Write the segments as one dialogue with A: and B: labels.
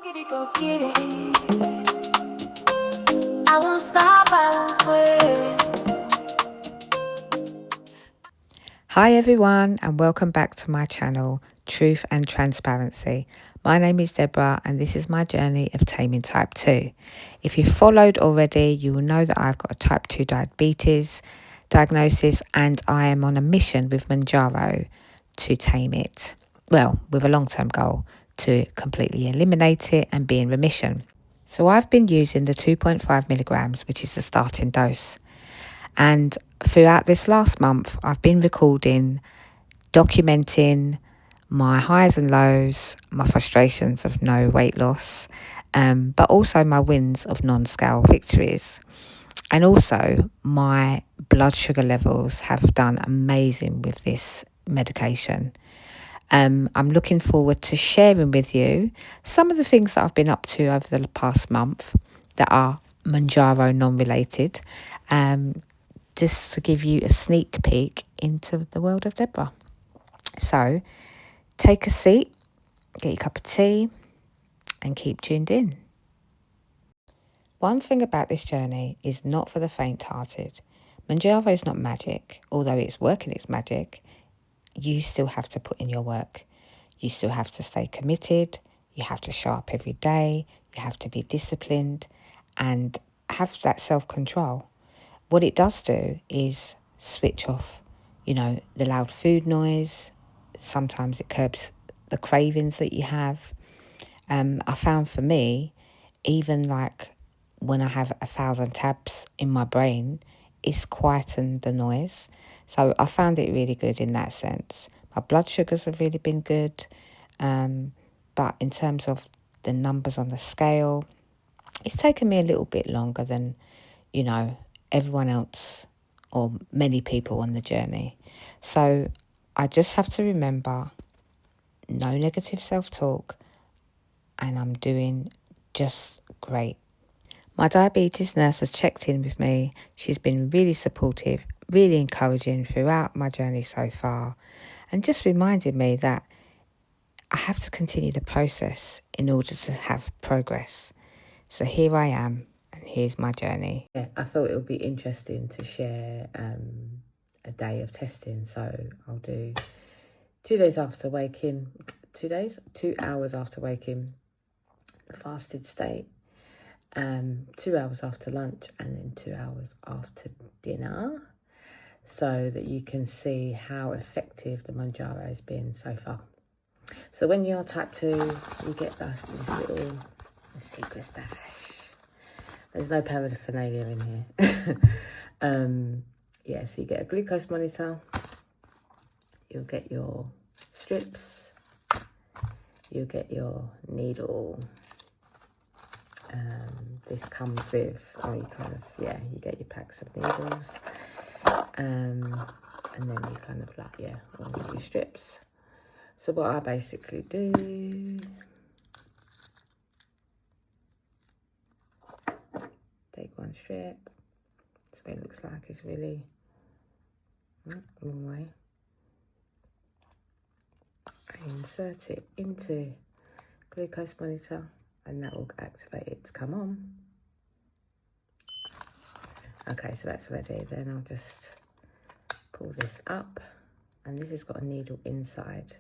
A: Get it, go get it. I won't stop, I won't quit.
B: Hi everyone and welcome back to my channel, Truth and Transparency. My name is Deborah and this is my journey of taming type 2. If you've followed already, you will know that I've got a type 2 diabetes diagnosis and I am on a mission with Mounjaro to tame it. Well, with a long-term goal to completely eliminate it and be in remission. So I've been using the 2.5 milligrams, which is the starting dose. And throughout this last month, I've been recording, documenting my highs and lows, my frustrations of no weight loss, but also my wins of non-scale victories. And also my blood sugar levels have done amazing with this medication. I'm looking forward to sharing with you some of the things that I've been up to over the past month that are Mounjaro non-related, just to give you a sneak peek into the world of Deborah. So take a seat, get your cup of tea and keep tuned in. One thing about this journey is not for the faint-hearted. Mounjaro is not magic, although it's working its magic. You still have to put in your work. You still have to stay committed. You have to show up every day. You have to be disciplined and have that self-control. What it does do is switch off, the loud food noise. Sometimes it curbs the cravings that you have. I found for me, even like when I have 1,000 tabs in my brain, it's quietened the noise. So I found it really good in that sense. My blood sugars have really been good. But in terms of the numbers on the scale, it's taken me a little bit longer than, everyone else or many people on the journey. So I just have to remember no negative self-talk and I'm doing just great. My diabetes nurse has checked in with me. She's been really supportive, really encouraging throughout my journey so far, and just reminded me that I have to continue the process in order to have progress. So here I am, and here's my journey. Yeah, I thought it would be interesting to share a day of testing. So I'll do 2 days after waking, 2 hours after waking, fasted state. 2 hours after lunch and then 2 hours after dinner, so that you can see how effective the Mounjaro has been so far. So when you're type 2, you get this little secret stash. There's no paraphernalia in here. Yeah, so you get a glucose monitor, you'll get your strips, you'll get your needle. This comes with, you get your packs of needles, and then you kind of all your strips. So what I basically do, take one strip, so it looks like it's really long way. I insert it into glucose monitor and that will activate it to come on. Okay, so that's ready. Then I'll just pull this up, and this has got a needle inside.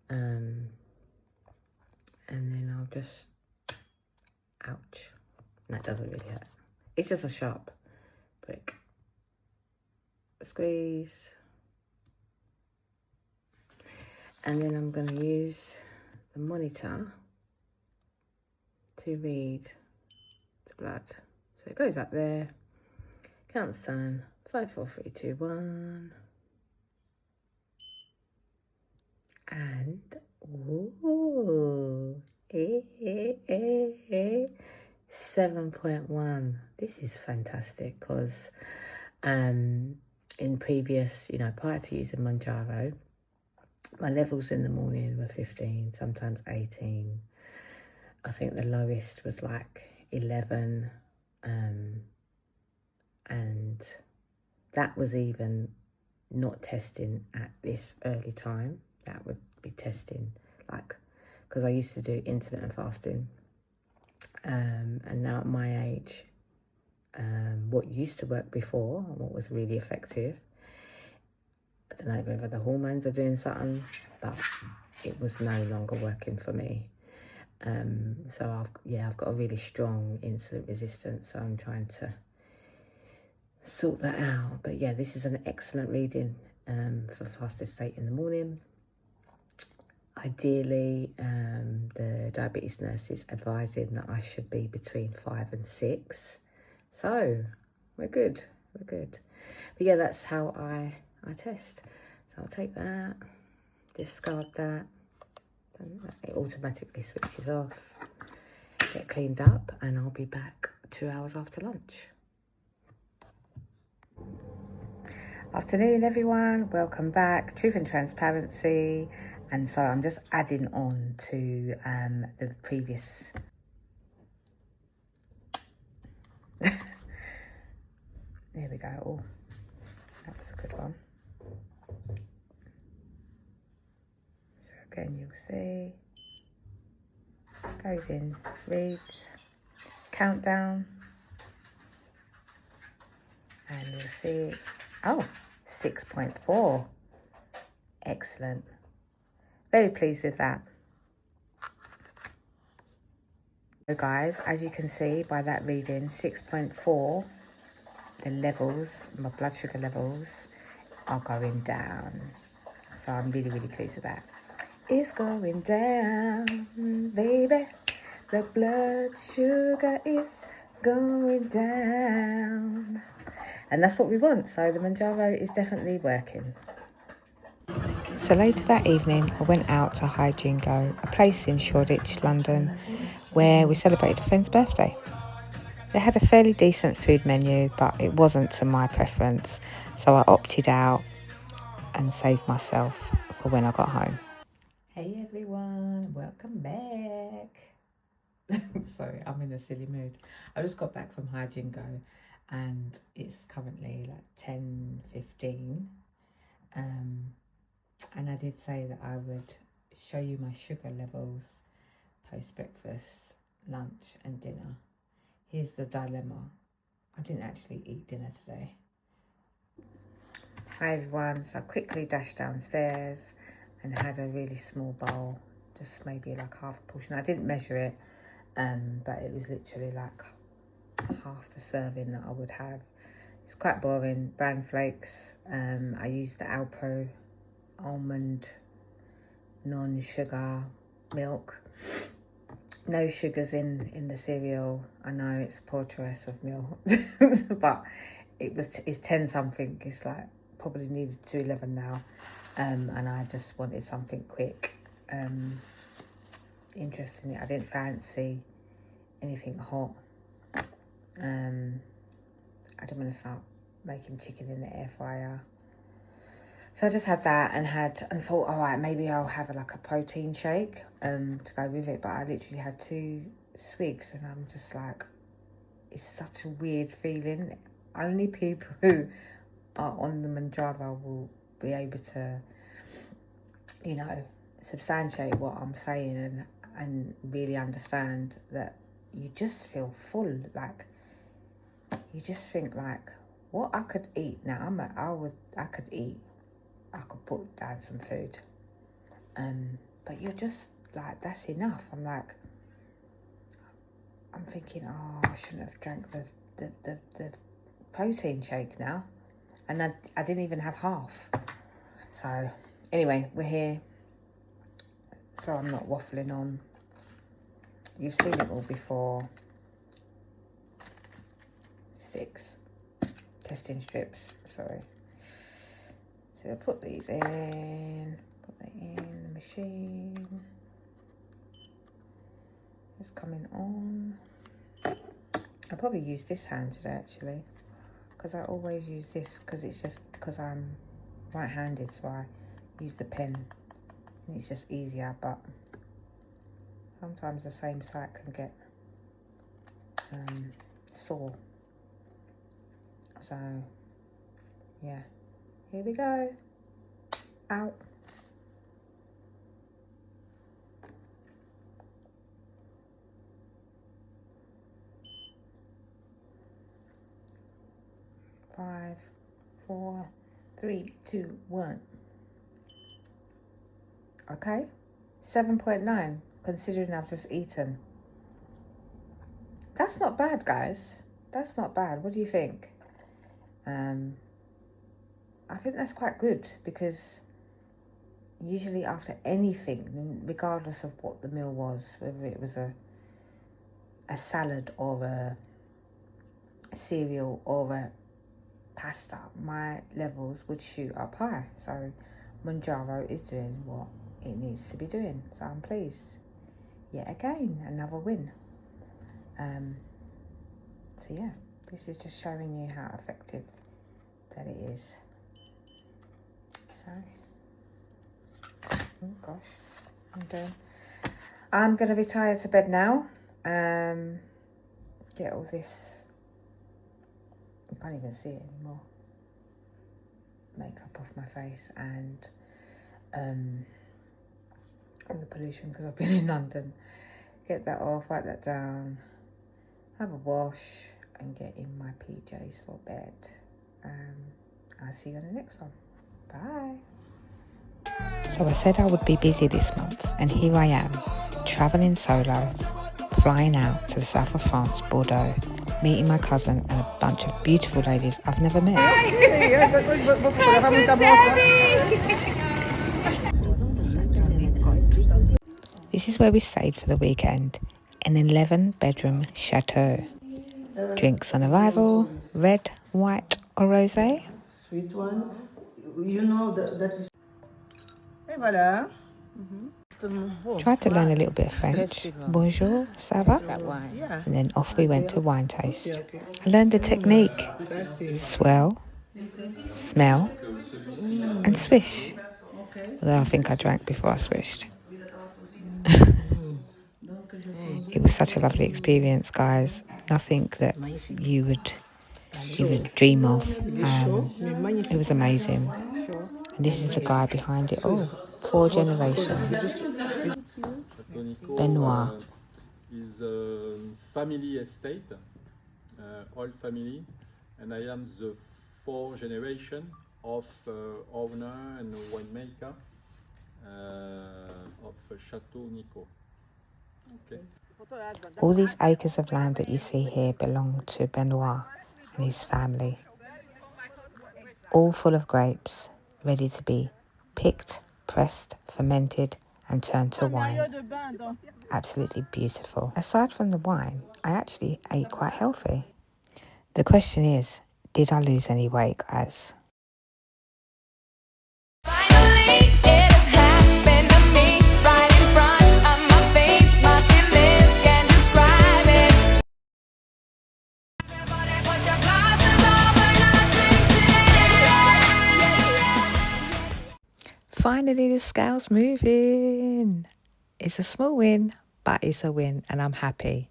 B: And then I'll just, ouch, that doesn't really hurt. It's just a sharp prick. Squeeze. And then I'm going to use the monitor to read the blood. So it goes up there, counts down, 5, 4, 3, 2, 1. And, ooh, 7.1. This is fantastic because in previous, prior to using Mounjaro, my levels in the morning were 15, sometimes 18. I think the lowest was like 11. And that was even not testing at this early time. That would be testing like because I used to do intermittent fasting. And now at my age, what used to work before, and what was really effective, I don't know whether the hormones are doing something, but it was no longer working for me. So I've got a really strong insulin resistance, so I'm trying to sort that out. But yeah, this is an excellent reading for fasted state in the morning. Ideally, the diabetes nurse is advising that I should be between 5 and 6. So we're good. But yeah, that's how I test. So I'll take that, discard that. It automatically switches off, get cleaned up, and I'll be back 2 hours after lunch. Afternoon, everyone. Welcome back. Truth and transparency. And so I'm just adding on to the previous. There we go. Oh, that was a good one. So again, you'll see. Goes in, reads, countdown. And you'll see, oh, 6.4. Excellent. Very pleased with that. So guys, as you can see by that reading, 6.4, the levels, my blood sugar levels are going down. So I'm really, really pleased with that. It's going down, baby. The blood sugar is going down. And that's what we want. So the Mounjaro is definitely working. So later that evening, I went out to Hygiene Go, a place in Shoreditch, London, where we celebrated a friend's birthday. They had a fairly decent food menu, but it wasn't to my preference, so I opted out and saved myself for when I got home. Hey everyone, welcome back. Sorry, I'm in a silly mood. I just got back from Hygiene Go and it's currently like 10:15. And I did say that I would show you my sugar levels post breakfast, lunch and dinner. Here's the dilemma. I didn't actually eat dinner today. Hi everyone, so I quickly dashed downstairs and had a really small bowl, just maybe like half a portion. I didn't measure it, but it was literally like half the serving that I would have. It's quite boring. Bran flakes. I used the Alpro almond non-sugar milk. No sugars in the cereal. I know it's a poor choice of meal, but it's 10 something. It's like probably needed to 11 now, and I just wanted something quick. Interestingly, I didn't fancy anything hot. I didn't want to start making chicken in the air fryer. So I just had that and thought, all right, maybe I'll have like a protein shake to go with it. But I literally had 2 swigs and I'm just like, it's such a weird feeling. Only people who are on the Mounjaro will be able to, you know, substantiate what I'm saying and really understand that you just feel full. Like, you just think like, what I could eat now, I could eat. I could put down some food, but you're just like, that's enough. I'm thinking, oh, I shouldn't have drank the protein shake now, and I didn't even have half. So anyway, we're here, so I'm not waffling on. You've seen it all before. Sticks, testing strips, sorry. So I'll put these in, put that in the machine. It's coming on. I'll probably use this hand today actually, because I always use this because it's just because I'm right-handed, so I use the pen and it's just easier, but sometimes the same side can get sore. So yeah, here we go. Out. 5, 4, 3, 2, 1. Okay, 7.9, considering I've just eaten. That's not bad, guys. That's not bad. What do you think? I think that's quite good, because usually after anything, regardless of what the meal was, whether it was a salad or a cereal or a pasta, my levels would shoot up high. So Mounjaro is doing what it needs to be doing. So I'm pleased. Yet again, another win. So yeah, this is just showing you how effective that it is. So, oh gosh, I'm gonna retire to bed now. Get all this, I can't even see it anymore, makeup off my face, and all the pollution, because I've been in London. Get that off, write that down, have a wash, and get in my PJs for bed. I'll see you on the next one. Bye. So I said I would be busy this month, and here I am, travelling solo, flying out to the south of France, Bordeaux, meeting my cousin and a bunch of beautiful ladies I've never met. This is where we stayed for the weekend, an 11-bedroom chateau. Drinks on arrival, red, white or rosé.
C: Sweet one, you know that is. Et voilà.
B: Tried to learn a little bit of French. Bonjour, ça va? And then off we went to wine taste. I learned the technique. Swell, smell, and swish. Although I think I drank before I swished. It was such a lovely experience, guys. Nothing that you would even dream of. It was amazing. And this is the guy behind it all. 4 generations. Benoit.
D: Is a family estate, all family, and I am the 4th generation of owner and winemaker of Chateau Nico. Okay.
B: All these acres of land that you see here belong to Benoit and his family. All full of grapes, ready to be picked, pressed, fermented and turned to wine. Absolutely beautiful. Aside from the wine, I actually ate quite healthy. The question is, did I lose any weight, guys? Finally, the scale's moving. It's a small win, but it's a win, and I'm happy.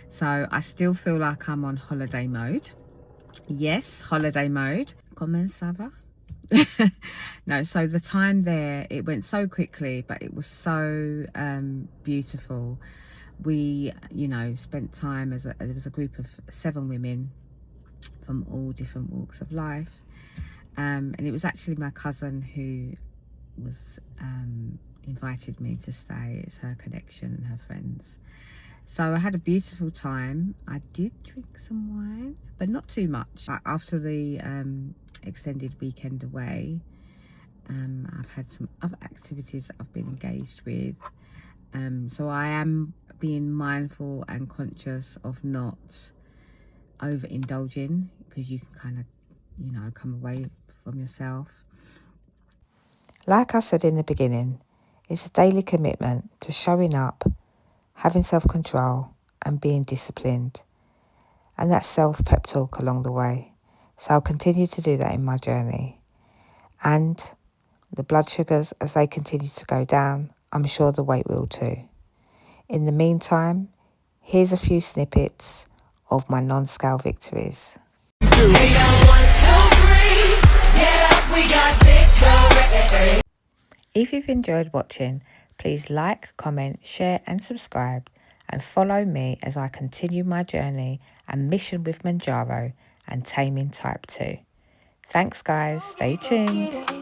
B: So I still feel like I'm on holiday mode. Yes, holiday mode. Comment ça va? No, so the time there, it went so quickly, but it was so beautiful. We, spent time there was a group of 7 women from all different walks of life. And it was actually my cousin who was invited me to stay. It's her connection and her friends. So I had a beautiful time. I did drink some wine, but not too much. After the extended weekend away, I've had some other activities that I've been engaged with. So I am being mindful and conscious of not overindulging, because you can kind of, come away from yourself. Like I said in the beginning, it's a daily commitment to showing up, having self-control and being disciplined. And that's self-pep talk along the way. So I'll continue to do that in my journey. And the blood sugars, as they continue to go down, I'm sure the weight will too. In the meantime, here's a few snippets of my non-scale victories.
A: We got 1, 2, 3, get up, we got victory.
B: If you've enjoyed watching, please like, comment, share and subscribe, and follow me as I continue my journey and mission with Mounjaro and taming type 2. Thanks guys, stay tuned.